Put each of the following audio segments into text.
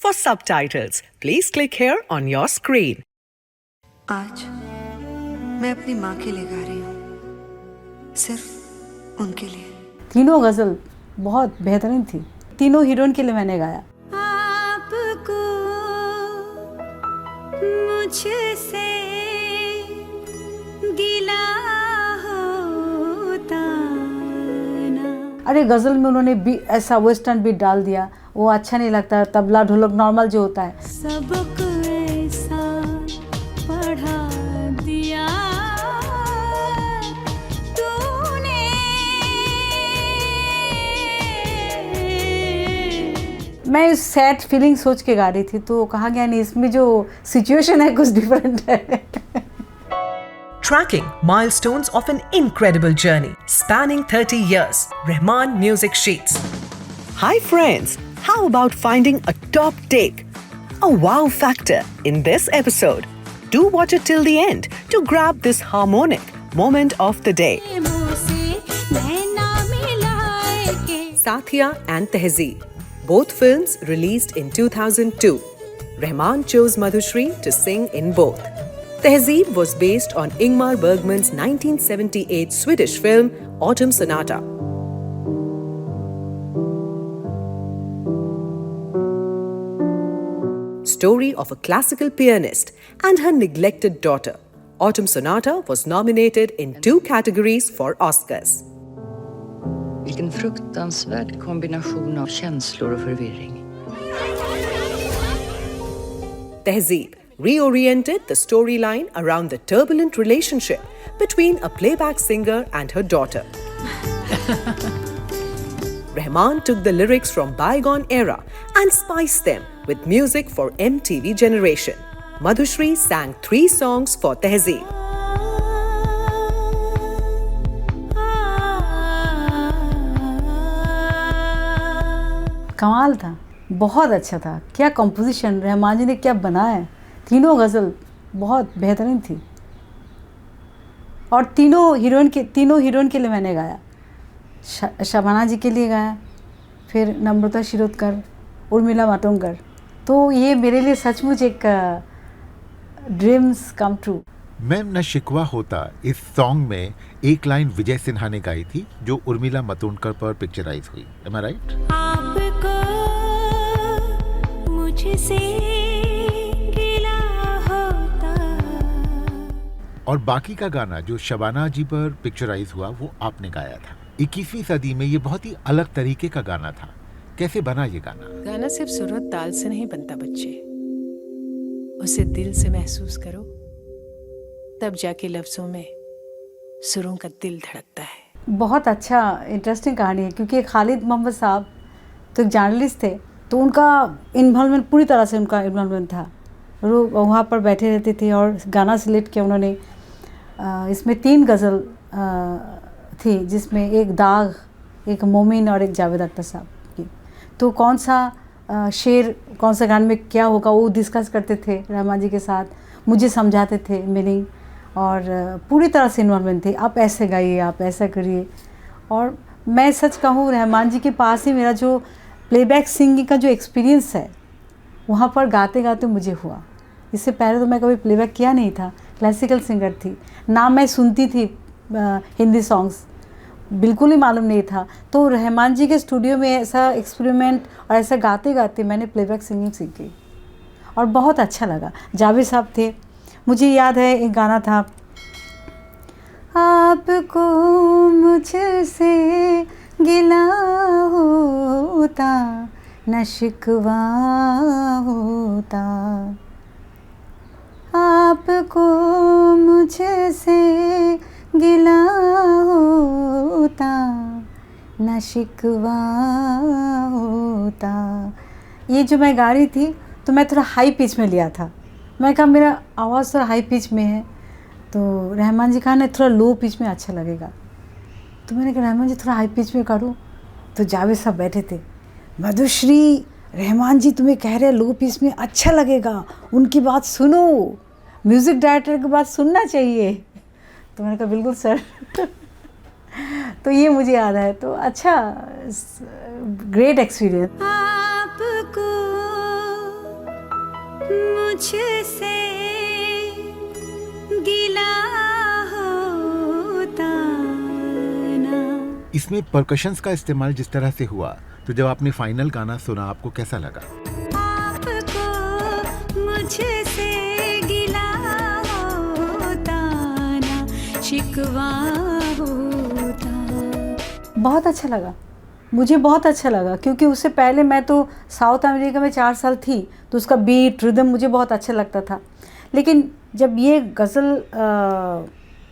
For subtitles, please click here on your screen. आज मैं अपनी माँ के लिए गा रही हूँ, सिर्फ उनके लिए। तीनों गज़ल बहुत बेहतरीन थी। तीनों हीरोइन के लिए मैंने गाया। आपको मुझसे गिला होता ना। अरे गज़ल में उन्होंने भी ऐसा वेस्टर्न बीट डाल दिया, वो अच्छा नहीं लगता। तबला ढोलक नॉर्मल जो होता है। सबक ऐसा पढ़ा दिया तूने। मैं इस सैड फीलिंग सोच के गा रही थी, तो कहा गया नहीं, इसमें जो सिचुएशन है कुछ डिफरेंट है। Tracking milestones of an incredible journey spanning 30 years. Rahman Music Sheets. Hi friends, how about finding a top take, a wow factor in this episode? Do watch it till the end to grab this harmonic moment of the day. Sathiya and Tehzeeb, both films released in 2002. Rahman chose Madhushri to sing in both. Tehzeeb was based on Ingmar Bergman's 1978 Swedish film Autumn Sonata. Story of a classical pianist and her neglected daughter. Autumn Sonata was nominated in 2 categories for Oscars. Vilken fruktansvärd kombination av känslor och förvirring. Tehzeeb reoriented the storyline around the turbulent relationship between a playback singer and her daughter. Rahman took the lyrics from bygone era and spiced them with music for MTV generation. Madhushri sang 3 songs for Tehzeeb. कमाल था, बहुत अच्छा था। क्या composition, Rahman जी ने क्या बनाया है। तीनों गज़ल बहुत बेहतरीन थी और तीनों हीरोइन के लिए मैंने गाया। शबाना जी के लिए गाया, फिर नम्रता शिरोडकर, उर्मिला मातोंडकर। तो ये मेरे लिए सचमुच एक ड्रीम्स कम ट्रू। मैम न शिकवा होता इस सॉन्ग में एक लाइन विजय सिन्हा ने गाई थी, जो उर्मिला मातोंडकर पर पिक्चराइज हुई। एम आई राइट? आपको मुझसे गिला होता। और बाकी का गाना जो शबाना जी पर पिक्चराइज हुआ वो आपने गाया था। 21वीं सदी में ये बहुत ही अलग तरीके का गाना था। कैसे बना ये गाना? गाना सिर्फ सुर और ताल से नहीं बनता बच्चे, उसे दिल से महसूस करो, तब जाके लफ्जों में सुरों का दिल धड़कता है। बहुत अच्छा इंटरेस्टिंग कहानी है, क्योंकि खालिद मोहम्मद साहब तो एक जर्नलिस्ट थे, तो उनका इन्वॉल्वमेंट पूरी तरह से उनका इन्वॉल्वमेंट था। वो वहाँ पर बैठे रहते थे और गाना सिलेक्ट किया उन्होंने। इसमें 3 गज़ल थी, जिसमें एक दाग, एक मोमिन और एक जावेद अख्तर साहब की। तो कौन सा शेर कौन सा गाने में क्या होगा वो डिस्कस करते थे रहमान जी के साथ, मुझे समझाते थे मीनिंग, और पूरी तरह से इन्वॉल्वमेंट थे। आप ऐसे गाइए, आप ऐसा करिए। और मैं सच कहूँ, रहमान जी के पास ही मेरा जो प्लेबैक सिंगिंग का जो एक्सपीरियंस है, वहाँ पर गाते गाते मुझे हुआ। इससे पहले तो मैं कभी प्लेबैक किया नहीं था, क्लासिकल सिंगर थी ना, मैं सुनती थी हिंदी सॉन्ग्स, बिल्कुल ही मालूम नहीं था। तो रहमान जी के स्टूडियो में ऐसा एक्सपेरिमेंट और ऐसा गाते गाते मैंने प्लेबैक सिंगिंग सीखी और बहुत अच्छा लगा। जावेद साहब थे, मुझे याद है एक गाना था, आपको मुझसे गिला होता न शिकवा होता, आपको मुझसे गिला होता न शिकवा होता। ये जो मैं गा रही थी तो मैं थोड़ा हाई पिच में लिया था। मैं कहा मेरा आवाज़ थोड़ा हाई पिच में है, तो रहमान जी कहा ना थोड़ा लो पिच में अच्छा लगेगा। तो मैंने कहा रहमान जी थोड़ा हाई पिच में करूँ। तो जावेद साहब बैठे थे, मधुश्री रहमान जी तुम्हें कह रहे लो पिच में अच्छा लगेगा, उनकी बात सुनो, म्यूज़िक डायरेक्टर की बात सुनना चाहिए। तो मैंने कहा बिल्कुल सर। तो ये मुझे याद है। तो अच्छा, ग्रेट एक्सपीरियंस। आपको मुझसे गिला होता ना। इसमें परकशंस का इस्तेमाल जिस तरह से हुआ, तो जब आपने फाइनल गाना सुना आपको कैसा लगा? आपको मुझसे गिला होता ना, शिकवा होता। बहुत अच्छा लगा, मुझे बहुत अच्छा लगा, क्योंकि उससे पहले मैं तो साउथ अमेरिका में 4 साल थी, तो उसका बीट रिदम मुझे बहुत अच्छा लगता था। लेकिन जब ये गज़ल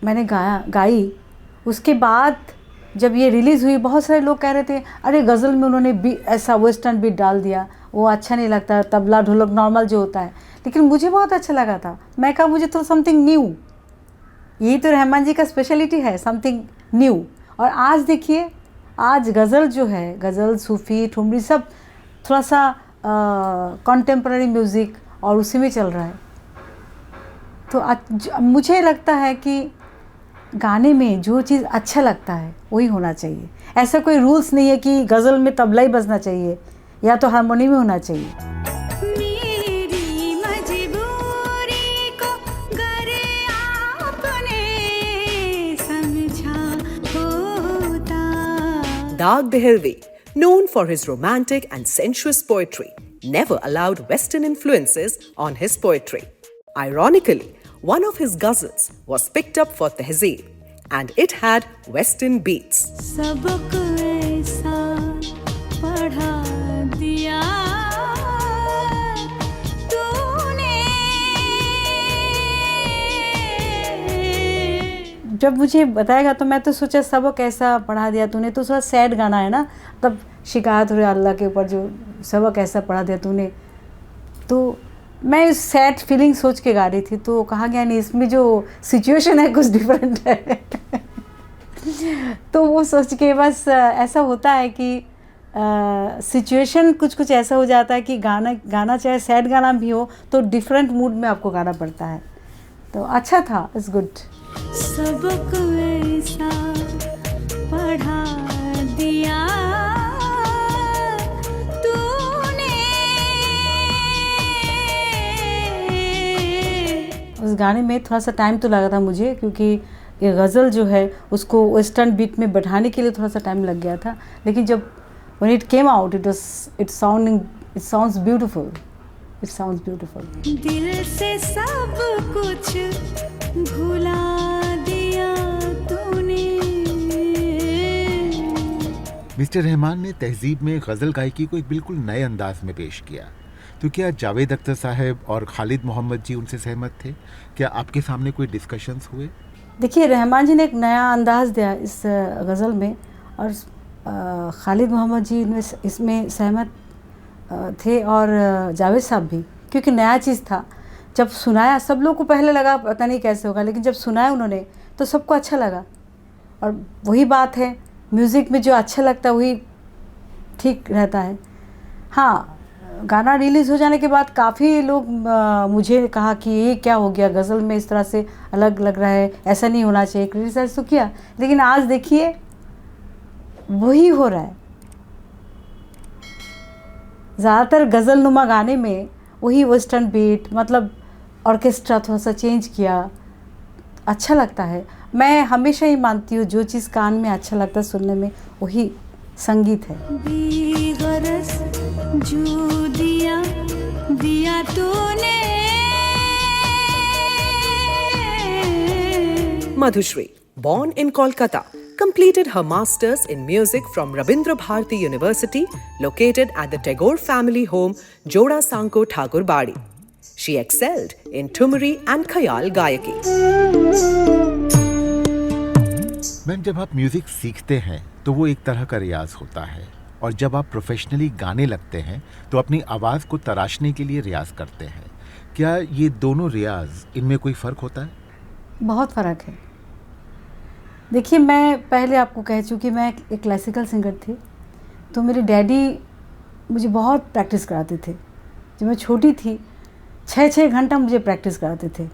मैंने गाई, उसके बाद जब ये रिलीज़ हुई, बहुत सारे लोग कह रहे थे अरे गज़ल में उन्होंने ऐसा वेस्टर्न बीट डाल दिया, वो अच्छा नहीं लगता, तबला ढोलक नॉर्मल जो होता है। लेकिन मुझे बहुत अच्छा लगा था। मैं कहा मुझे तो समथिंग न्यू, यही तो रहमान जी का स्पेशलिटी है, समथिंग न्यू। और आज देखिए, आज गज़ल जो है, गज़ल, सूफ़ी, ठुमरी, सब थोड़ा सा कॉन्टेम्प्ररी म्यूज़िक और उसी में चल रहा है। तो मुझे लगता है कि गाने में जो चीज़ अच्छा लगता है वही होना चाहिए। ऐसा कोई रूल्स नहीं है कि गज़ल में तबला ही बजना चाहिए या तो हारमोनी में होना चाहिए। मेरी मजबूरी को गर आपने समझा होता। Dag Dehelvi, known for his romantic and sensuous poetry, never allowed Western influences on his poetry. Ironically, one of his ghazals was picked up for Tehzeeb, and it had Western beats. सबक ऐसा पढ़ा दिया तूने। जब मुझे बताएगा तो मैं तो सोचा सबक ऐसा पढ़ा दिया तूने, तो थोड़ा सैड गाना है ना, तब शिकायत हो रही अल्लाह के ऊपर, जो सबक ऐसा पढ़ा दिया तूने, तो मैं उस सैड फीलिंग सोच के गा रही थी। तो कहा गया नहीं, इसमें जो सिचुएशन है कुछ डिफरेंट है। तो वो सोच के बस ऐसा होता है कि सिचुएशन कुछ ऐसा हो जाता है कि गाना चाहे सैड गाना भी हो तो डिफरेंट मूड में आपको गाना पड़ता है। तो अच्छा था, इट्स गुड। सबक ऐसा पढ़ा दिया तूने। उस गाने में थोड़ा सा टाइम तो लगा था मुझे, क्योंकि ये गज़ल जो है उसको वेस्टर्न बीट में बैठाने के लिए थोड़ा सा टाइम लग गया था। लेकिन जब when it came out, it sounds beautiful. It sounds beautiful. दिल से सब कुछ भुला दिया तूने। मिस्टर रहमान ने तहजीब में गज़ल गायकी को एक बिल्कुल नए अंदाज में पेश किया। तो क्या जावेद अख्तर साहब और खालिद मोहम्मद जी उनसे सहमत थे? क्या आपके सामने कोई डिस्कशंस हुए? देखिए, रहमान जी ने एक नया अंदाज़ दिया इस गज़ल में, और खालिद मोहम्मद जी इसमें सहमत थे, और जावेद साहब भी, क्योंकि नया चीज़ था। जब सुनाया सब लोग को पहले लगा पता नहीं कैसे होगा, लेकिन जब सुनाया उन्होंने तो सबको अच्छा लगा। और वही बात है, म्यूज़िक में जो अच्छा लगता है वही ठीक रहता है। हाँ, गाना रिलीज़ हो जाने के बाद काफ़ी लोग मुझे कहा कि ये क्या हो गया, गज़ल में इस तरह से अलग लग रहा है, ऐसा नहीं होना चाहिए। क्रिटिसाइज तो किया, लेकिन आज देखिए वही हो रहा है। ज़्यादातर गज़ल नुमा गाने में वही वेस्टर्न बीट, मतलब ऑर्केस्ट्रा थोड़ा सा चेंज किया, अच्छा लगता है। मैं हमेशा ही मानती हूँ जो चीज़ कान में अच्छा लगता है सुनने में, वही संगीत है। बेगरज जो दिया तूने। Madhushri, born in Kolkata, completed her masters in music from Rabindra Bharati University, located at the Tagore family home, Joda Sanko Thakur Badi. She excelled in Thumri and Khayal Gayaki. Ma'am, जब आप music सीखते हैं तो वो एक तरह का रियाज होता है, और जब आप प्रोफेशनली गाने लगते हैं तो अपनी आवाज़ को तराशने के लिए रियाज करते हैं। क्या ये दोनों रियाज, इनमें कोई फ़र्क होता है? बहुत फ़र्क है। देखिए, मैं पहले आपको कह चुकी, मैं एक क्लासिकल सिंगर थी, तो मेरे डैडी मुझे बहुत प्रैक्टिस कराते थे। जब मैं छोटी थी 6-6 घंटा मुझे प्रैक्टिस कराते थे,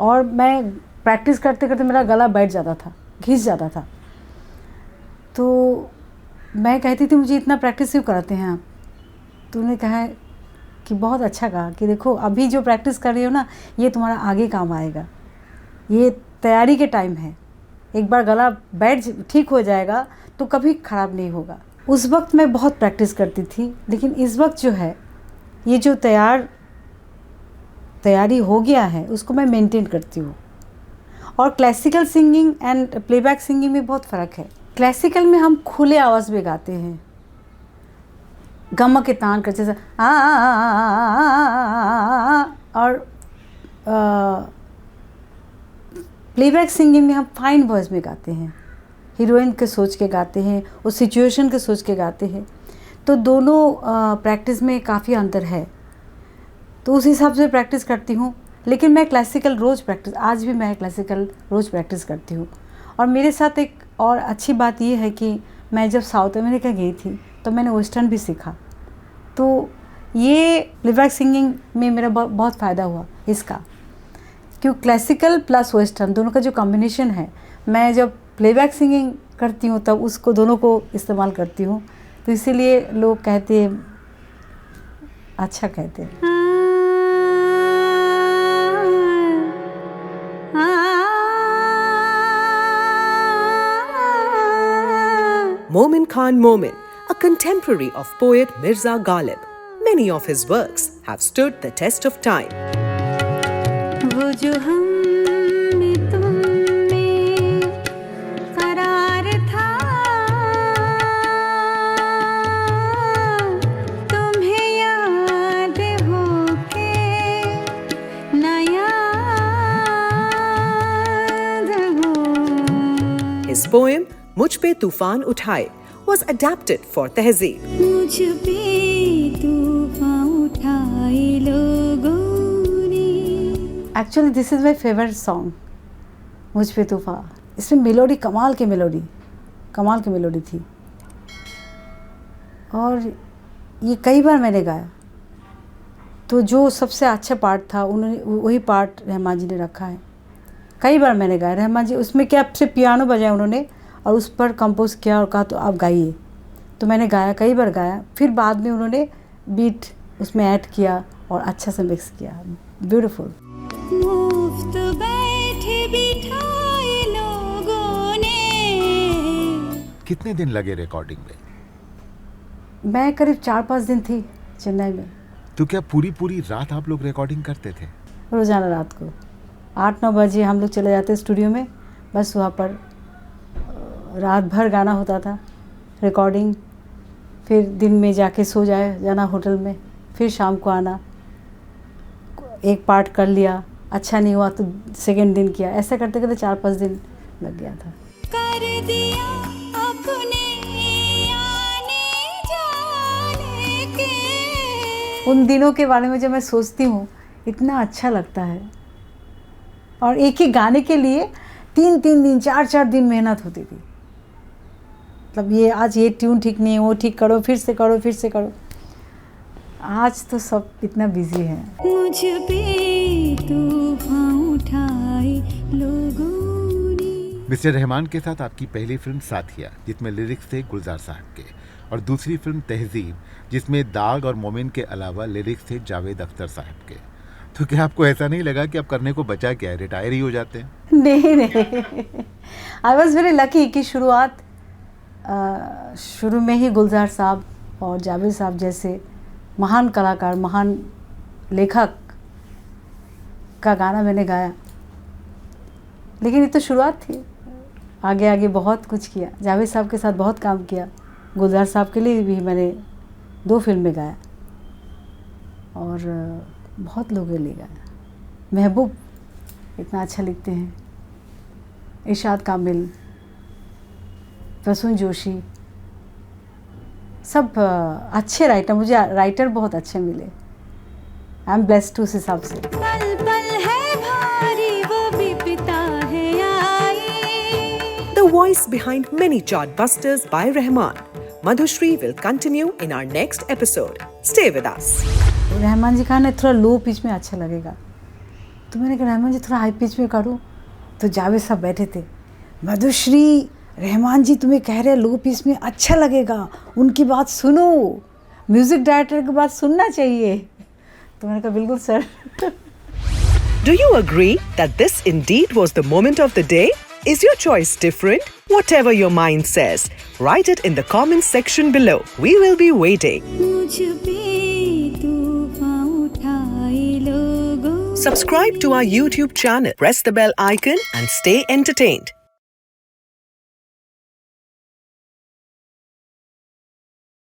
और मैं प्रैक्टिस करते करते मेरा गला बैठ जाता था, घिस जाता था। तो मैं कहती थी मुझे इतना प्रैक्टिस क्यों कराते हैं आप? तो उन्होंने कहा कि बहुत अच्छा कहा कि देखो अभी जो प्रैक्टिस कर रही हो ना, ये तुम्हारा आगे काम आएगा, ये तैयारी के टाइम है, एक बार गला बैठ ठीक हो जाएगा तो कभी ख़राब नहीं होगा। उस वक्त मैं बहुत प्रैक्टिस करती थी, लेकिन इस वक्त जो है ये जो तैयारी हो गया है उसको मैं मेंटेन करती हूँ। और classical singing and playback singing में बहुत फ़र्क है। क्लासिकल में हम खुले आवाज़ में गाते हैं, गम के तान करते जैसे और प्लेबैक सिंगिंग में हम फाइन वॉइस में गाते हैं, हीरोइन के सोच के गाते हैं, उस सिचुएशन के सोच के गाते हैं। तो दोनों प्रैक्टिस में काफ़ी अंतर है, तो उस हिसाब से प्रैक्टिस करती हूँ। लेकिन मैं क्लासिकल रोज़ प्रैक्टिस, आज भी मैं क्लासिकल रोज़ प्रैक्टिस करती हूँ। और मेरे साथ एक और अच्छी बात ये है कि मैं जब साउथ अमेरिका गई थी तो मैंने वेस्टर्न भी सीखा, तो ये प्लेबैक सिंगिंग में मेरा बहुत फ़ायदा हुआ इसका, क्योंकि क्लासिकल प्लस वेस्टर्न दोनों का जो कॉम्बिनेशन है, मैं जब प्लेबैक सिंगिंग करती हूँ तब उसको दोनों को इस्तेमाल करती हूँ, तो इसीलिए लोग कहते हैं, अच्छा कहते हैं। Momin Khan Momin, a contemporary of poet Mirza Ghalib. Many of his works have stood the test of time. वो जो हम में तुम में करार था, तुम्हें याद हो के ना याद हो। His poem मुझ पे तूफान उठाए was adapted for तहज़ीब. मुझ पे तूफान उठाए लोगों ने। Actually this is my favourite song, मुझ पे तूफ़ान। इसमें मेलोडी कमाल की मेलोडी थी, और ये कई बार मैंने गाया, तो जो सबसे अच्छा पार्ट था उन्होंने वही पार्ट रहमान जी ने रखा है। कई बार मैंने गाया, रहमान जी उसमें क्या सिर्फ पियानो बजाया उन्होंने और उस पर कंपोज किया और कहा तो आप गाइए, तो मैंने गाया, कई बार गाया। फिर बाद में उन्होंने बीट उसमें ऐड किया और अच्छा से मिक्स किया, ब्यूटीफुल। मुफ्त बैठे बिठाए लोगों ने। कितने दिन लगे रिकॉर्डिंग में? मैं करीब 4-5 दिन थी चेन्नई में। तो क्या पूरी रात आप लोग रिकॉर्डिंग करते थे? रोज़ाना रात को 8-9 बजे हम लोग चले जाते स्टूडियो में, बस वहाँ पर रात भर गाना होता था, रिकॉर्डिंग, फिर दिन में जाके सो जाना होटल में, फिर शाम को आना, एक पार्ट कर लिया, अच्छा नहीं हुआ तो सेकंड दिन किया, ऐसा करते करते 4-5 दिन लग गया था। कर दिया अपने आने जाने के। उन दिनों के बारे में जब मैं सोचती हूँ इतना अच्छा लगता है, और एक ही गाने के लिए 3-3 दिन 4-4 दिन मेहनत होती थी। मतलब ये आज ये ट्यून ठीक नहीं है, वो ठीक करो, फिर से करो। आज तो सब इतना बिजी है। मुझ पे तूफान उठाए लोगों ने। मिस्टर रहमान के साथ आपकी पहली फिल्म साथिया, जिसमें लिरिक्स थे गुलजार साहब के, और दूसरी फिल्म तहज़ीब, जिसमें दाग और मोमिन के अलावा लिरिक्स थे जावेद अख्तर साहब के। तो क्या आपको ऐसा नहीं लगा कि अब करने को बचा क्या है, रिटायर ही हो जाते हैं? नहीं, आई वॉज वेरी लकी कि शुरू में ही गुलजार साहब और जावेद साहब जैसे महान कलाकार, महान लेखक का गाना मैंने गाया। लेकिन ये तो शुरुआत थी, आगे आगे बहुत कुछ किया। जावेद साहब के साथ बहुत काम किया, गुलजार साहब के लिए भी मैंने 2 फिल्में गाया और बहुत लोगों के लिए गाया। महबूब इतना अच्छा लिखते हैं, इरशाद कामिल, प्रसून जोशी, सब अच्छे राइटर, मुझे राइटर बहुत अच्छे मिले। आई एम ब्लेस्ड उस हिसाब से। पल पल है भारी वो विपता है आई। The voice behind many chartbusters by Rahman. Madhushri will continue in our next episode. Stay with us. Rahman जी कहा ना थोड़ा लो पिच में अच्छा लगेगा, तो मैंने कहा रहमान जी थोड़ा हाई पिच में करूँ, तो जावेद साहब बैठे थे, मधुश्री रहमान जी तुम्हें कह रहे लो पिच में अच्छा लगेगा, उनकी बात सुनो, म्यूज़िक डायरेक्टर की बात सुनना चाहिए। तो मैंने कहा बिल्कुल sir. Do you agree that this indeed was the moment of the day? Is your choice different? Whatever your mind says, write it in the comments section below. We will be waiting. मुझ पे तूफान उठाए लोगों Subscribe to our YouTube channel, press the bell icon and stay entertained.